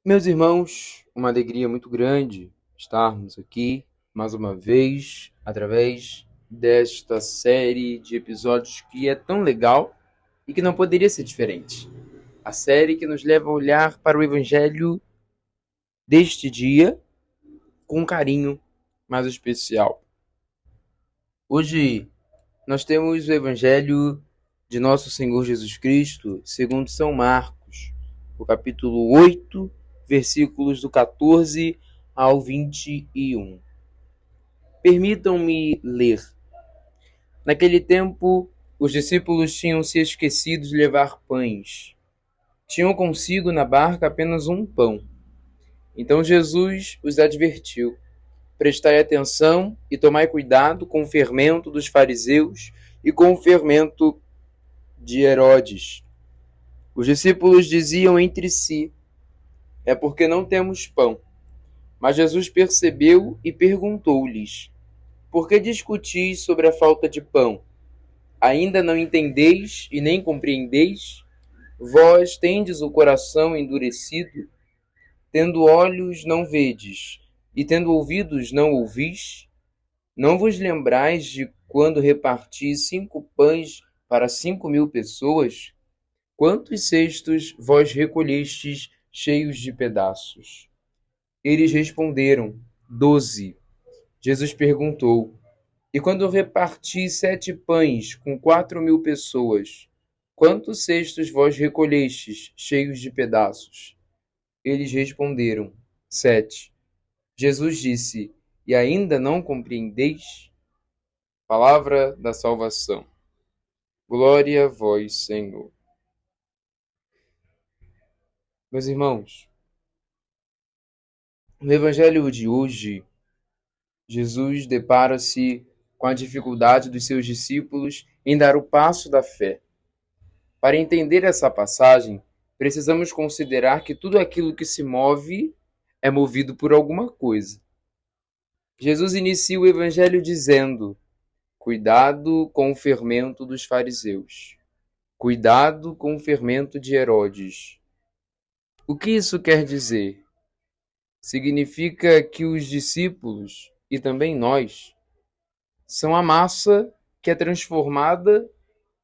Meus irmãos, uma alegria muito grande estarmos aqui mais uma vez através desta série de episódios que é tão legal e que não poderia ser diferente. A série que nos leva a olhar para o Evangelho deste dia com um carinho mais especial. Hoje nós temos o Evangelho de Nosso Senhor Jesus Cristo, segundo São Marcos, o capítulo 8, versículos do 14 ao 21. Permitam-me ler. Naquele tempo, os discípulos tinham se esquecido de levar pães. Tinham consigo na barca apenas um pão. Então Jesus os advertiu: prestai atenção e tomai cuidado com o fermento dos fariseus e com o fermento de Herodes. Os discípulos diziam entre si: é porque não temos pão. Mas Jesus percebeu e perguntou-lhes: por que discutis sobre a falta de pão? Ainda não entendeis e nem compreendeis? Vós tendes o coração endurecido? Tendo olhos não vedes, e tendo ouvidos não ouvis? Não vos lembrais de quando reparti 5 pães para 5.000 pessoas? Quantos cestos vós recolhestes cheios de pedaços? Eles responderam: 12. Jesus perguntou: e quando reparti 7 pães com 4.000 pessoas, quantos cestos vós recolhestes cheios de pedaços? Eles responderam: 7. Jesus disse: e ainda não compreendeis? Palavra da salvação. Glória a vós, Senhor. Meus irmãos, no Evangelho de hoje, Jesus depara-se com a dificuldade dos seus discípulos em dar o passo da fé. Para entender essa passagem, precisamos considerar que tudo aquilo que se move é movido por alguma coisa. Jesus inicia o Evangelho dizendo: cuidado com o fermento dos fariseus. Cuidado com o fermento de Herodes. O que isso quer dizer? Significa que os discípulos, e também nós, são a massa que é transformada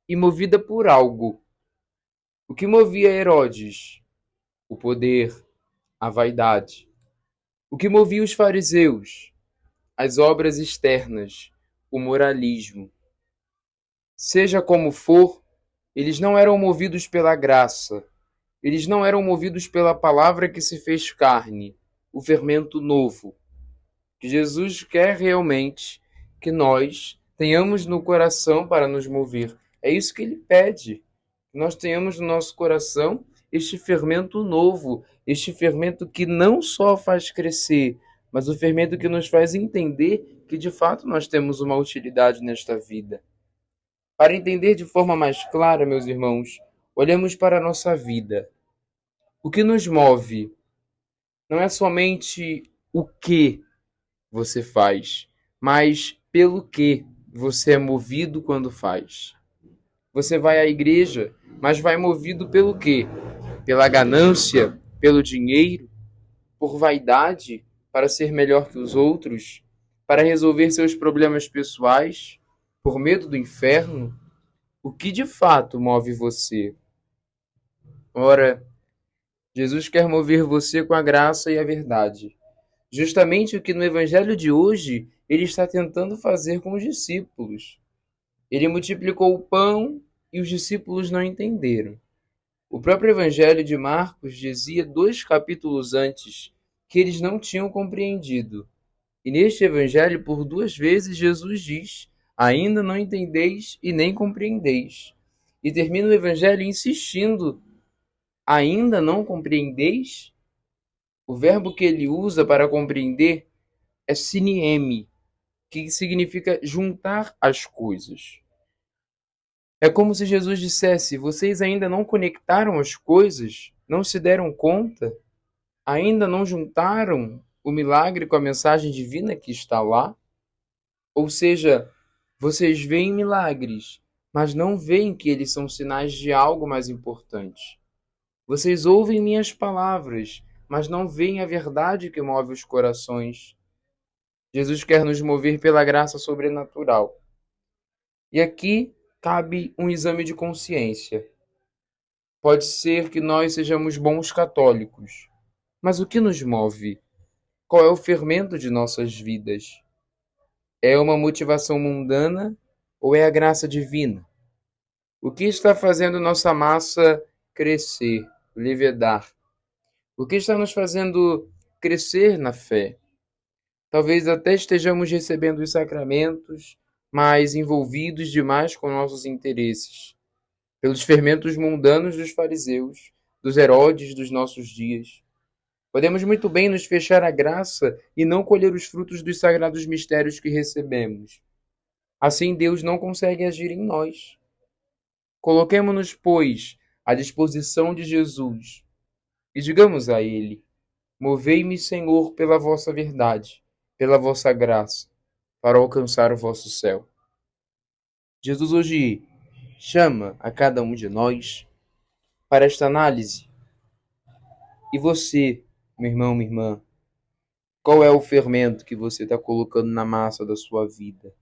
e movida por algo. O que movia Herodes? O poder, a vaidade. O que movia os fariseus? As obras externas, o moralismo. Seja como for, eles não eram movidos pela graça. Eles não eram movidos pela palavra que se fez carne, o fermento novo. Que Jesus quer realmente que nós tenhamos no coração para nos mover. É isso que ele pede. Que nós tenhamos no nosso coração este fermento novo, este fermento que não só faz crescer, mas o fermento que nos faz entender que de fato nós temos uma utilidade nesta vida. Para entender de forma mais clara, meus irmãos, olhemos para a nossa vida. O que nos move não é somente o que você faz, mas pelo que você é movido quando faz. Você vai à igreja, mas vai movido pelo quê? Pela ganância, pelo dinheiro, por vaidade, para ser melhor que os outros, para resolver seus problemas pessoais, por medo do inferno? O que de fato move você? Ora, Jesus quer mover você com a graça e a verdade. Justamente o que no evangelho de hoje ele está tentando fazer com os discípulos. Ele multiplicou o pão e os discípulos não entenderam. O próprio evangelho de Marcos dizia 2 capítulos antes que eles não tinham compreendido. E neste evangelho, por 2 vezes, Jesus diz: ainda não entendeis e nem compreendeis. E termina o evangelho insistindo: ainda não compreendeis? O verbo que ele usa para compreender é sinieme, que significa juntar as coisas. É como se Jesus dissesse: vocês ainda não conectaram as coisas? Não se deram conta? Ainda não juntaram o milagre com a mensagem divina que está lá? Ou seja, vocês veem milagres, mas não veem que eles são sinais de algo mais importante. Vocês ouvem minhas palavras, mas não veem a verdade que move os corações. Jesus quer nos mover pela graça sobrenatural. E aqui cabe um exame de consciência. Pode ser que nós sejamos bons católicos, mas o que nos move? Qual é o fermento de nossas vidas? É uma motivação mundana ou é a graça divina? O que está fazendo nossa massa crescer, levedar? O que está nos fazendo crescer na fé? Talvez até estejamos recebendo os sacramentos, mas envolvidos demais com nossos interesses, pelos fermentos mundanos dos fariseus, dos Herodes dos nossos dias. Podemos muito bem nos fechar à graça e não colher os frutos dos sagrados mistérios que recebemos. Assim, Deus não consegue agir em nós. Coloquemo-nos, pois, à disposição de Jesus e digamos a Ele: movei-me, Senhor, pela vossa verdade, pela vossa graça, para alcançar o vosso céu. Jesus hoje chama a cada um de nós para esta análise. E você, meu irmão, minha irmã, qual é o fermento que você está colocando na massa da sua vida?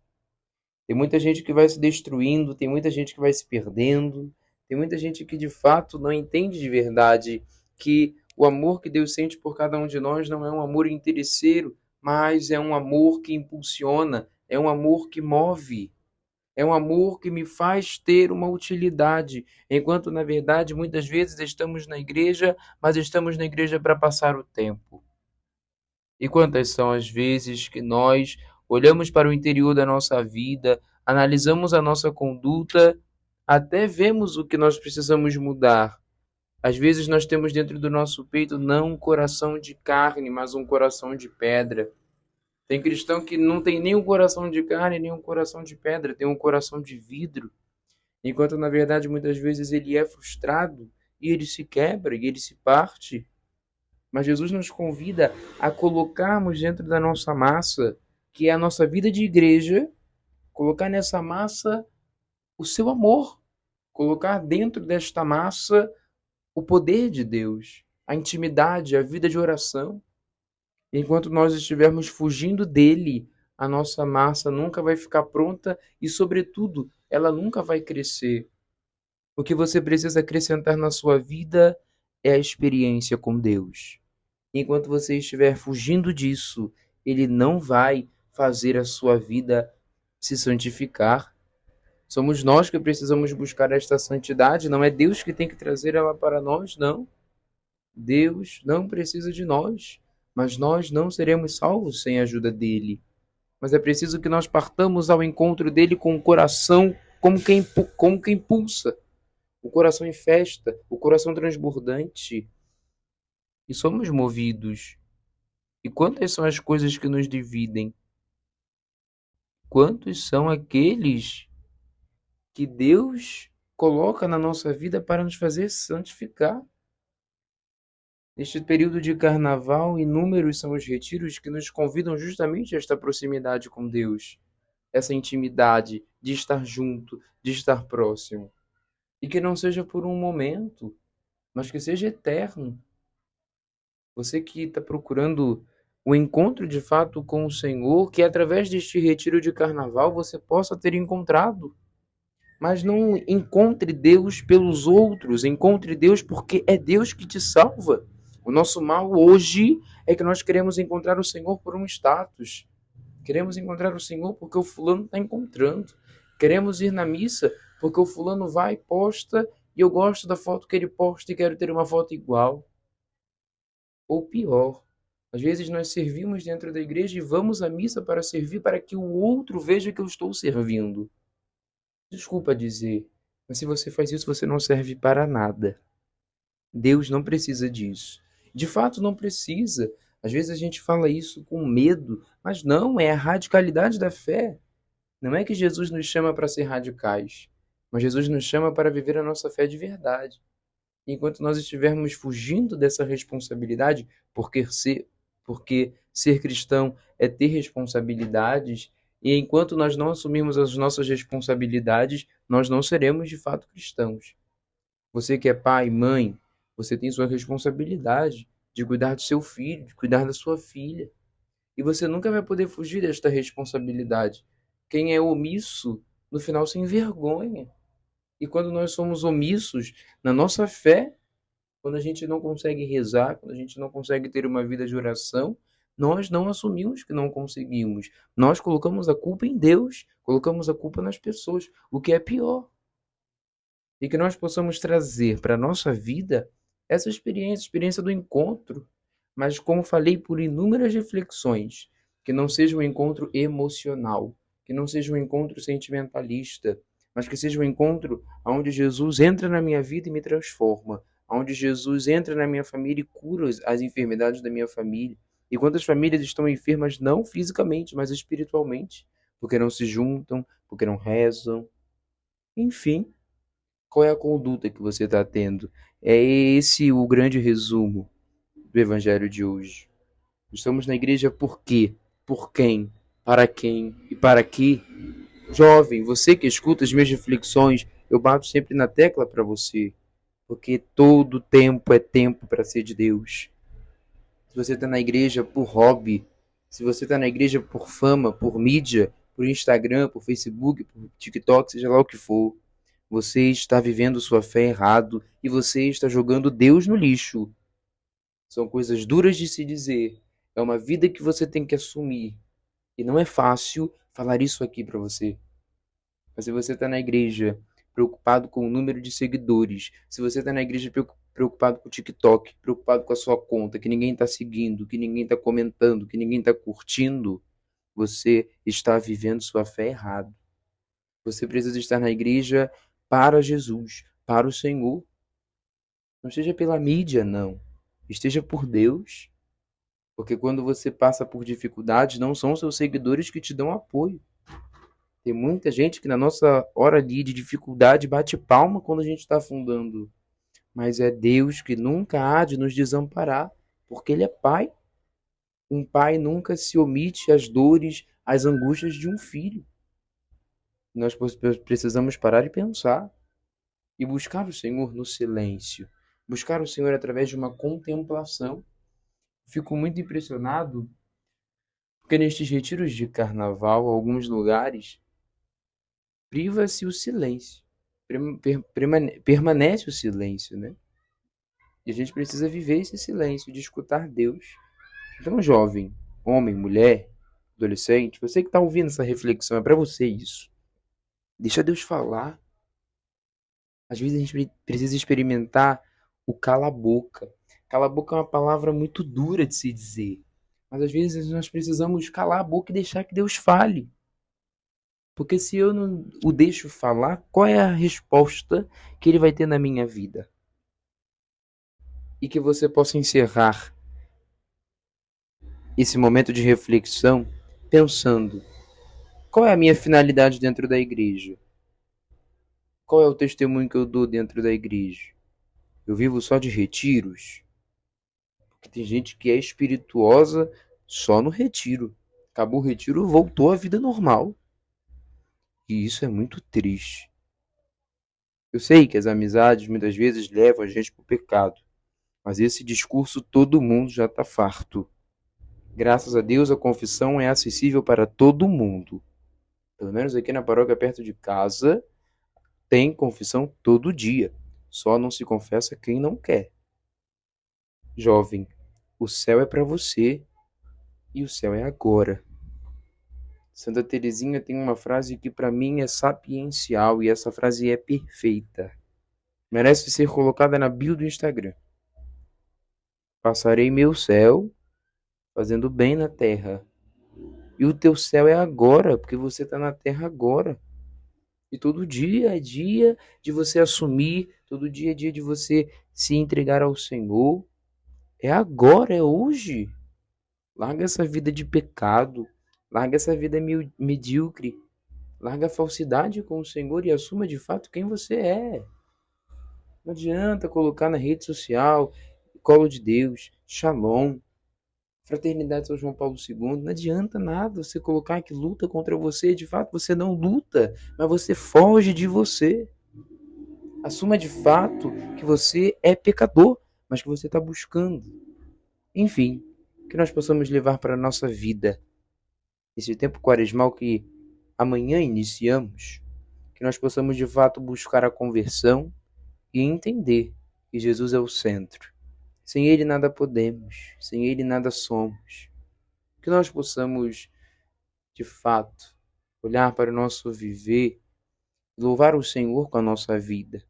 Tem muita gente que vai se destruindo, tem muita gente que vai se perdendo, tem muita gente que de fato não entende de verdade que o amor que Deus sente por cada um de nós não é um amor interesseiro, mas é um amor que impulsiona, é um amor que move, é um amor que me faz ter uma utilidade, enquanto na verdade muitas vezes estamos na igreja, mas estamos na igreja para passar o tempo. E quantas são as vezes que nós olhamos para o interior da nossa vida, analisamos a nossa conduta, até vemos o que nós precisamos mudar. Às vezes nós temos dentro do nosso peito não um coração de carne, mas um coração de pedra. Tem cristão que não tem nem um coração de carne, nem um coração de pedra, tem um coração de vidro. Enquanto na verdade muitas vezes ele é frustrado e ele se quebra e ele se parte. Mas Jesus nos convida a colocarmos dentro da nossa massa, que é a nossa vida de igreja, colocar nessa massa o seu amor, colocar dentro desta massa o poder de Deus, a intimidade, a vida de oração. Enquanto nós estivermos fugindo dele, a nossa massa nunca vai ficar pronta e, sobretudo, ela nunca vai crescer. O que você precisa acrescentar na sua vida é a experiência com Deus. Enquanto você estiver fugindo disso, ele não vai fazer a sua vida se santificar. Somos nós que precisamos buscar esta santidade, não é Deus que tem que trazer ela para nós, não. Deus não precisa de nós, mas nós não seremos salvos sem a ajuda dele. Mas é preciso que nós partamos ao encontro dele com o coração como quem pulsa, o coração em festa, o coração transbordante. E somos movidos. E quantas são as coisas que nos dividem? Quantos são aqueles que Deus coloca na nossa vida para nos fazer santificar? Neste período de carnaval, inúmeros são os retiros que nos convidam justamente a esta proximidade com Deus, essa intimidade de estar junto, de estar próximo. E que não seja por um momento, mas que seja eterno. Você que está procurando o encontro de fato com o Senhor, que através deste retiro de carnaval você possa ter encontrado. Mas não encontre Deus pelos outros, encontre Deus porque é Deus que te salva. O nosso mal hoje é que nós queremos encontrar o Senhor por um status. Queremos encontrar o Senhor porque o fulano está encontrando. Queremos ir na missa porque o fulano vai e posta e eu gosto da foto que ele posta e quero ter uma foto igual. Ou pior, às vezes nós servimos dentro da igreja e vamos à missa para servir para que o outro veja que eu estou servindo. Desculpa dizer, mas se você faz isso, você não serve para nada. Deus não precisa disso. De fato, não precisa. Às vezes a gente fala isso com medo, mas não, é a radicalidade da fé. Não é que Jesus nos chama para ser radicais, mas Jesus nos chama para viver a nossa fé de verdade. Enquanto nós estivermos fugindo dessa responsabilidade, porque ser cristão é ter responsabilidades, e enquanto nós não assumirmos as nossas responsabilidades, nós não seremos de fato cristãos. Você que é pai, mãe, você tem sua responsabilidade de cuidar do seu filho, de cuidar da sua filha. E você nunca vai poder fugir desta responsabilidade. Quem é omisso, no final se envergonha. E quando nós somos omissos na nossa fé, quando a gente não consegue rezar, quando a gente não consegue ter uma vida de oração, nós não assumimos que não conseguimos. Nós colocamos a culpa em Deus, colocamos a culpa nas pessoas, o que é pior. E que nós possamos trazer para a nossa vida essa experiência, a experiência do encontro, mas como falei, por inúmeras reflexões, que não seja um encontro emocional, que não seja um encontro sentimentalista, mas que seja um encontro onde Jesus entra na minha vida e me transforma, onde Jesus entra na minha família e cura as enfermidades da minha família. E quantas famílias estão enfermas não fisicamente, mas espiritualmente, porque não se juntam, porque não rezam, enfim. Qual é a conduta que você está tendo? É esse o grande resumo do Evangelho de hoje. Estamos na igreja por quê? Por quem? Para quem? E para quê? Jovem, você que escuta as minhas reflexões, eu bato sempre na tecla para você. Porque todo tempo é tempo para ser de Deus. Se você está na igreja por hobby, se você está na igreja por fama, por mídia, por Instagram, por Facebook, por TikTok, seja lá o que for, você está vivendo sua fé errado e você está jogando Deus no lixo. São coisas duras de se dizer. É uma vida que você tem que assumir. E não é fácil falar isso aqui para você. Mas se você está na igreja preocupado com o número de seguidores, se você está na igreja preocupado com o TikTok, preocupado com a sua conta, que ninguém está seguindo, que ninguém está comentando, que ninguém está curtindo, você está vivendo sua fé errado. Você precisa estar na igreja para Jesus, para o Senhor. Não esteja pela mídia, não. Esteja por Deus. Porque quando você passa por dificuldades, não são seus seguidores que te dão apoio. Tem muita gente que na nossa hora ali de dificuldade bate palma quando a gente está afundando. Mas é Deus que nunca há de nos desamparar, porque Ele é Pai. Um pai nunca se omite às dores, às angústias de um filho. Nós precisamos parar e pensar. E buscar o Senhor no silêncio. Buscar o Senhor através de uma contemplação. Fico muito impressionado porque nestes retiros de carnaval, alguns lugares, priva-se o silêncio. Permanece o silêncio, né? E a gente precisa viver esse silêncio, de escutar Deus. Então, jovem, homem, mulher, adolescente, você que está ouvindo essa reflexão, é para você isso. Deixa Deus falar. Às vezes a gente precisa experimentar o cala-boca. Cala-boca é uma palavra muito dura de se dizer. Mas às vezes nós precisamos calar a boca e deixar que Deus fale. Porque se eu não o deixo falar, qual é a resposta que ele vai ter na minha vida? E que você possa encerrar esse momento de reflexão pensando: qual é a minha finalidade dentro da igreja? Qual é o testemunho que eu dou dentro da igreja? Eu vivo só de retiros? Porque tem gente que é espirituosa só no retiro. Acabou o retiro, voltou à vida normal. E isso é muito triste. Eu sei que as amizades muitas vezes levam a gente para o pecado. Mas esse discurso todo mundo já está farto. Graças a Deus a confissão é acessível para todo mundo. Pelo menos aqui na paróquia perto de casa tem confissão todo dia. Só não se confessa quem não quer. Jovem, o céu é para você e o céu é agora. Santa Teresinha tem uma frase que para mim é sapiencial e essa frase é perfeita. Merece ser colocada na bio do Instagram. Passarei meu céu fazendo bem na terra. E o teu céu é agora, porque você está na terra agora. E todo dia é dia de você assumir, todo dia é dia de você se entregar ao Senhor. É agora, é hoje. Larga essa vida de pecado, larga essa vida medíocre, larga a falsidade com o Senhor e assuma de fato quem você é. Não adianta colocar na rede social, colo de Deus, Shalom, Fraternidade São João Paulo II, não adianta nada você colocar que luta contra você, de fato você não luta, mas você foge de você. Assuma de fato que você é pecador, mas que você está buscando. Enfim, que nós possamos levar para a nossa vida esse tempo quaresmal que amanhã iniciamos, que nós possamos de fato buscar a conversão e entender que Jesus é o centro. Sem Ele nada podemos, sem Ele nada somos. Que nós possamos, de fato, olhar para o nosso viver, louvar o Senhor com a nossa vida,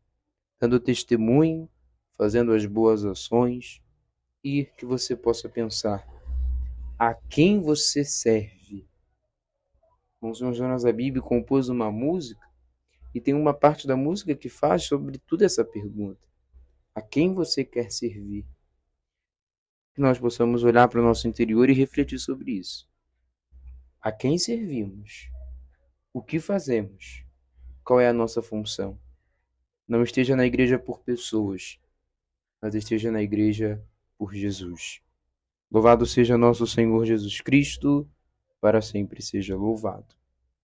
dando testemunho, fazendo as boas ações, e que você possa pensar: a quem você serve? O Sr. Jonas Abib compôs uma música e tem uma parte da música que faz sobre tudo essa pergunta: a quem você quer servir? Que nós possamos olhar para o nosso interior e refletir sobre isso. A quem servimos? O que fazemos? Qual é a nossa função? Não esteja na igreja por pessoas, mas esteja na igreja por Jesus. Louvado seja nosso Senhor Jesus Cristo, para sempre seja louvado.